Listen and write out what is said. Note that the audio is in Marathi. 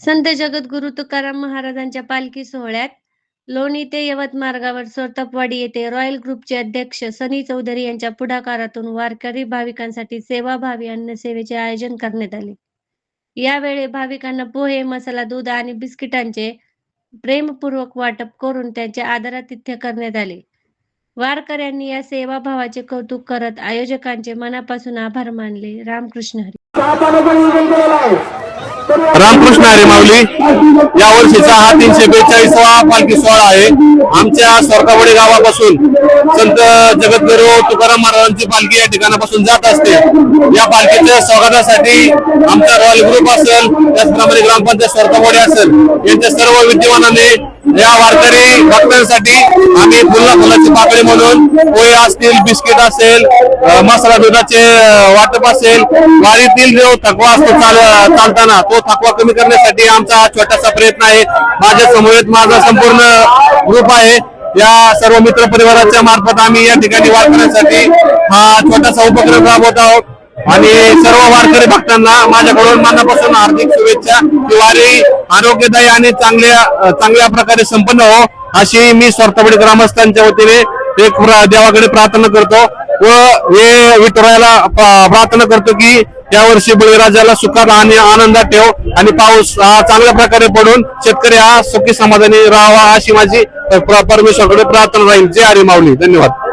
संत जगद्गुरू तुकाराम महाराजांच्या पालखी सोहळ्यात लोणी ते यवत मार्गावर सोरतपवाडी येथे रॉयल ग्रुपचे अध्यक्ष सनी चौधरी यांच्या पुढाकारातून वारकरी भाविकांसाठी सेवाभावी अन्नसेवेचे आयोजन करण्यात आले। यावेळी भाविकांना पोहे, मसाला दूध आणि बिस्किटांचे प्रेमपूर्वक वाटप करून त्यांचे आदरातिथ्य करण्यात आले। वारकऱ्यांनी या सेवाभावाचे कौतुक करत आयोजकांचे मनापासून आभार मानले। रामकृष्ण हरी। रामकृष्ण हरी माऊली। या वर्षीचा हा 342वा पालखी सोहळा आहे। आमच्या सोरतपवाडी गावापासून संत जगद्गुरू तुकाराम महाराजांची पालखी या ठिकाणापासून जात असते। या पालखीच्या स्वागतासाठी आमचा रॉयल ग्रुप असेल, त्याचप्रमाणे ग्रामपंचायत सोरतपवाडी असेल, यांच्या सर्व विद्यमानाने या वारकरी भक्तांसाठी आम्ही फुलाची पाकळी म्हणून पोहे असतील, बिस्किट असेल, मसाला दुधाचे वाटप असेल, वारीतील जो थकवा असतो चालताना तो थकवा कमी करण्यासाठी आमचा हा छोटासा प्रयत्न आहे। माझ्या समवेत माझा संपूर्ण ग्रुप आहे। या सर्व मित्र परिवाराच्या मार्फत आम्ही या ठिकाणी वारकऱ्यांसाठी हा छोटासा उपक्रम राबवत आहोत आणि सर्व वारकरी भक्तांना माझ्याकडून मनापासून हार्दिक शुभेच्छा की वारी आरोग्यदायी आणि चांगल्या प्रकारे संपन्न हो, अशी मी सोरतपवाडी ग्रामस्थांच्या वतीने एक देवाकडे प्रार्थना करतो व हे विठुरायाला प्रार्थना करतो की यावर्षी बळीराजाला सुखात आणि आनंदात ठेव आणि पाऊस हा चांगल्या प्रकारे पडून शेतकरी हा सुखी समाधानी राहावा, अशी माझी परमेश्वराकडे प्रार्थना राहील। जय हरी माऊली। धन्यवाद।